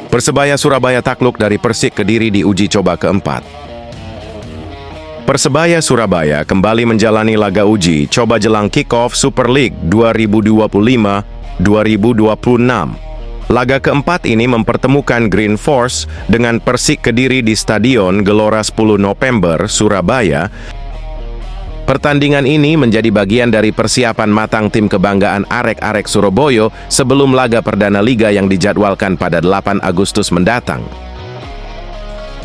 Persebaya Surabaya takluk dari Persik Kediri di uji coba keempat. Persebaya Surabaya kembali menjalani laga uji coba jelang kick-off Super League 2025-2026. Laga keempat ini mempertemukan Green Force dengan Persik Kediri di Stadion Gelora 10 November, Surabaya. Pertandingan ini menjadi bagian dari persiapan matang tim kebanggaan Arek-Arek Surabaya sebelum laga perdana Liga yang dijadwalkan pada 8 Agustus mendatang.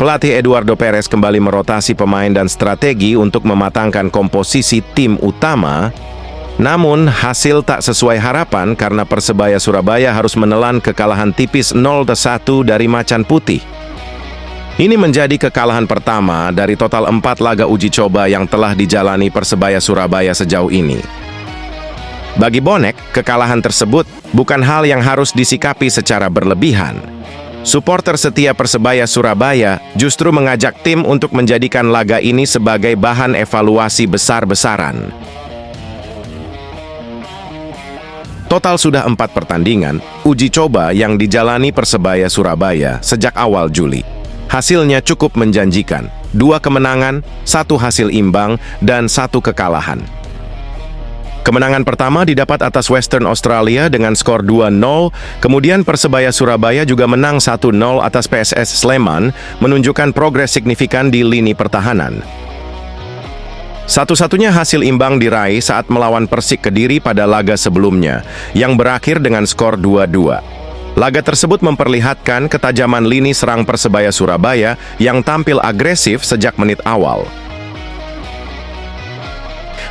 Pelatih Eduardo Perez kembali merotasi pemain dan strategi untuk mematangkan komposisi tim utama. Namun, hasil tak sesuai harapan karena Persebaya Surabaya harus menelan kekalahan tipis 0-1 dari Macan Putih. Ini menjadi kekalahan pertama dari total 4 laga uji coba yang telah dijalani Persebaya Surabaya sejauh ini. Bagi bonek, kekalahan tersebut bukan hal yang harus disikapi secara berlebihan. Suporter setia Persebaya Surabaya justru mengajak tim untuk menjadikan laga ini sebagai bahan evaluasi besar-besaran. Total sudah 4 pertandingan uji coba yang dijalani Persebaya Surabaya sejak awal Juli. Hasilnya cukup menjanjikan, 2 kemenangan, 1 hasil imbang, dan 1 kekalahan. Kemenangan pertama didapat atas Western Australia dengan skor 2-0, kemudian Persebaya Surabaya juga menang 1-0 atas PSS Sleman, menunjukkan progres signifikan di lini pertahanan. Satu-satunya hasil imbang diraih saat melawan Persik Kediri pada laga sebelumnya, yang berakhir dengan skor 2-2. Laga tersebut memperlihatkan ketajaman lini serang Persebaya Surabaya yang tampil agresif sejak menit awal.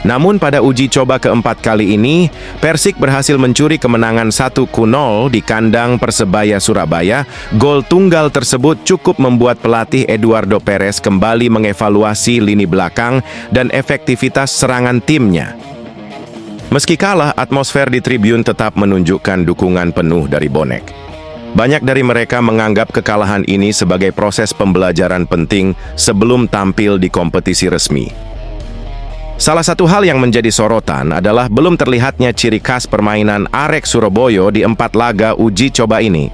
Namun pada uji coba keempat kali ini, Persik berhasil mencuri kemenangan 1-0 di kandang Persebaya Surabaya. Gol tunggal tersebut cukup membuat pelatih Eduardo Perez kembali mengevaluasi lini belakang dan efektivitas serangan timnya. Meski kalah, atmosfer di tribun tetap menunjukkan dukungan penuh dari bonek. Banyak dari mereka menganggap kekalahan ini sebagai proses pembelajaran penting sebelum tampil di kompetisi resmi. Salah satu hal yang menjadi sorotan adalah belum terlihatnya ciri khas permainan Arek Surabaya di 4 laga uji coba ini.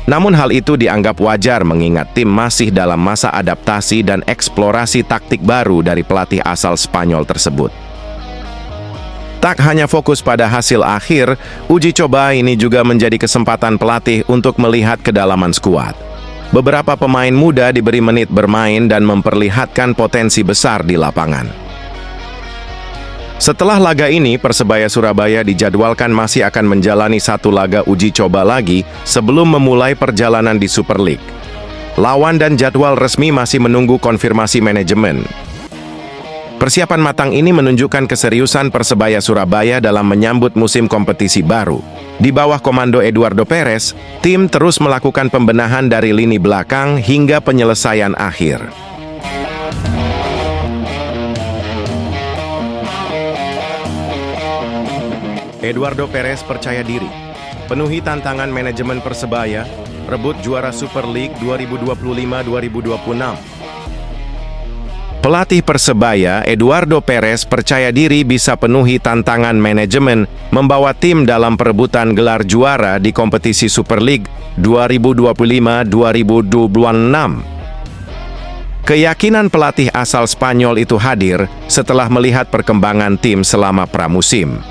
Namun hal itu dianggap wajar mengingat tim masih dalam masa adaptasi dan eksplorasi taktik baru dari pelatih asal Spanyol tersebut. Tak hanya fokus pada hasil akhir, uji coba ini juga menjadi kesempatan pelatih untuk melihat kedalaman skuad. Beberapa pemain muda diberi menit bermain dan memperlihatkan potensi besar di lapangan. Setelah laga ini, Persebaya Surabaya dijadwalkan masih akan menjalani 1 laga uji coba lagi sebelum memulai perjalanan di Super League. Lawan dan jadwal resmi masih menunggu konfirmasi manajemen. Persiapan matang ini menunjukkan keseriusan Persebaya Surabaya dalam menyambut musim kompetisi baru. Di bawah komando Eduardo Perez, tim terus melakukan pembenahan dari lini belakang hingga penyelesaian akhir. Eduardo Perez percaya diri, penuhi tantangan manajemen Persebaya, rebut juara Super League 2025-2026. Pelatih Persebaya, Eduardo Perez, percaya diri bisa penuhi tantangan manajemen membawa tim dalam perebutan gelar juara di kompetisi Super League 2025-2026. Keyakinan pelatih asal Spanyol itu hadir setelah melihat perkembangan tim selama pramusim.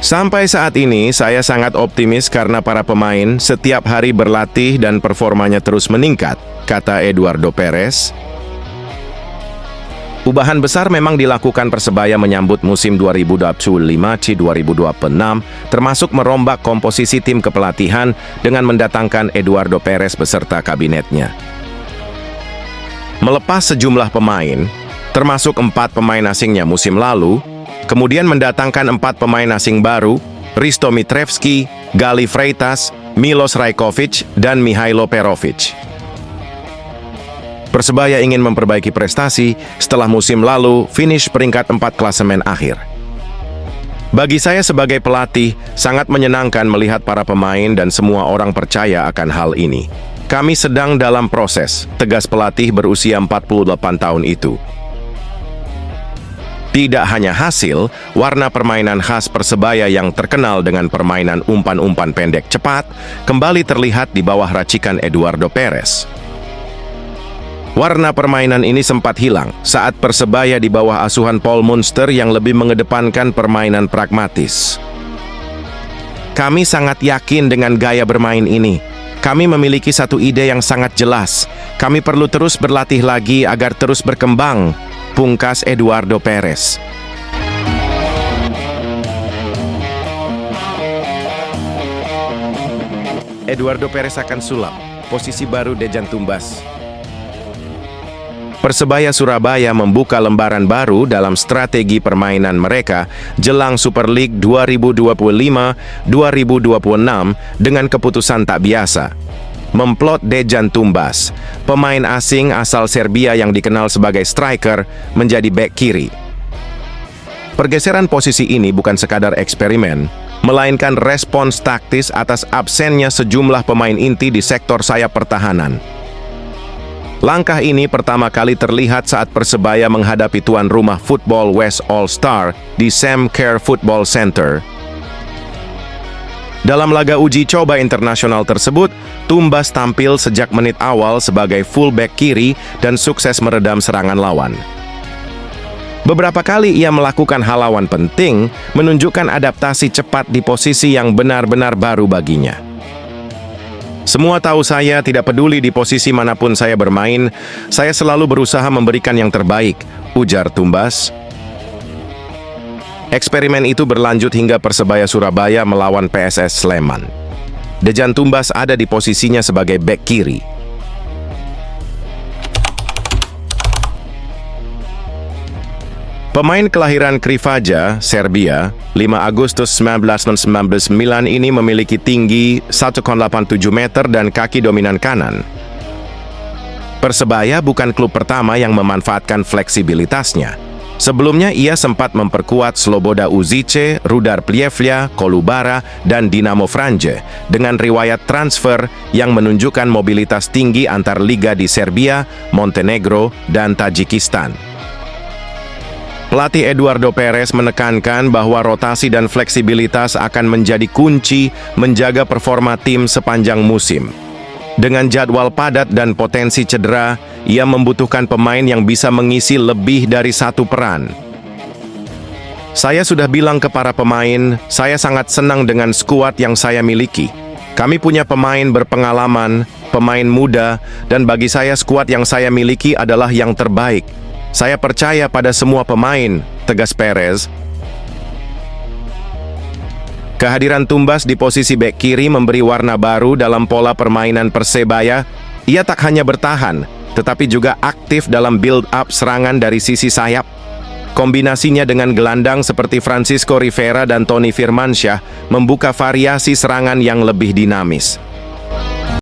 Sampai saat ini, saya sangat optimis karena para pemain setiap hari berlatih dan performanya terus meningkat, kata Eduardo Perez. Ubahan besar memang dilakukan Persebaya menyambut musim 2025-2026, termasuk merombak komposisi tim kepelatihan dengan mendatangkan Eduardo Perez beserta kabinetnya. Melepas sejumlah pemain, termasuk 4 pemain asingnya musim lalu, kemudian mendatangkan 4 pemain asing baru, Risto Mitrevski, Gali Freitas, Milos Rajkovic, dan Mihailo Perovic. Persebaya ingin memperbaiki prestasi setelah musim lalu finish peringkat 4 klasemen akhir. Bagi saya sebagai pelatih, sangat menyenangkan melihat para pemain dan semua orang percaya akan hal ini. Kami sedang dalam proses, tegas pelatih berusia 48 tahun itu. Tidak hanya hasil, warna permainan khas Persebaya yang terkenal dengan permainan umpan-umpan pendek cepat kembali terlihat di bawah racikan Eduardo Perez. Warna permainan ini sempat hilang saat Persebaya di bawah asuhan Paul Munster yang lebih mengedepankan permainan pragmatis. Kami sangat yakin dengan gaya bermain ini. Kami memiliki satu ide yang sangat jelas. Kami perlu terus berlatih lagi agar terus berkembang, pungkas Eduardo Perez. Eduardo Perez akan sulap, posisi baru Dejan Tumbas. Persebaya Surabaya membuka lembaran baru dalam strategi permainan mereka jelang Super League 2025-2026 dengan keputusan tak biasa. Memplot Dejan Tumbas, pemain asing asal Serbia yang dikenal sebagai striker, menjadi bek kiri. Pergeseran posisi ini bukan sekadar eksperimen, melainkan respons taktis atas absennya sejumlah pemain inti di sektor sayap pertahanan. Langkah ini pertama kali terlihat saat Persebaya menghadapi tuan rumah Football West All-Star di Sam Kerr Football Center. Dalam laga uji coba internasional tersebut, Tumbas tampil sejak menit awal sebagai fullback kiri dan sukses meredam serangan lawan. Beberapa kali ia melakukan halawan penting, menunjukkan adaptasi cepat di posisi yang benar-benar baru baginya. Semua tahu saya tidak peduli di posisi manapun saya bermain, saya selalu berusaha memberikan yang terbaik, ujar Tumbas. Eksperimen itu berlanjut hingga Persebaya Surabaya melawan PSS Sleman. Dejan Tumbas ada di posisinya sebagai bek kiri. Pemain kelahiran Krivaja, Serbia, 5 Agustus 1999 ini memiliki tinggi 1,87 meter dan kaki dominan kanan. Persebaya bukan klub pertama yang memanfaatkan fleksibilitasnya. Sebelumnya ia sempat memperkuat Sloboda Uzice, Rudar Pljevlja, Kolubara, dan Dinamo Vranje dengan riwayat transfer yang menunjukkan mobilitas tinggi antar liga di Serbia, Montenegro, dan Tajikistan. Pelatih Eduardo Perez menekankan bahwa rotasi dan fleksibilitas akan menjadi kunci menjaga performa tim sepanjang musim. Dengan jadwal padat dan potensi cedera, ia membutuhkan pemain yang bisa mengisi lebih dari satu peran. Saya sudah bilang ke para pemain, saya sangat senang dengan skuad yang saya miliki. Kami punya pemain berpengalaman, pemain muda, dan bagi saya skuad yang saya miliki adalah yang terbaik. Saya percaya pada semua pemain, tegas Perez. Kehadiran Tumbas di posisi bek kiri memberi warna baru dalam pola permainan Persebaya. Ia tak hanya bertahan, tetapi juga aktif dalam build-up serangan dari sisi sayap. Kombinasinya dengan gelandang seperti Francisco Rivera dan Tony Firmansyah membuka variasi serangan yang lebih dinamis.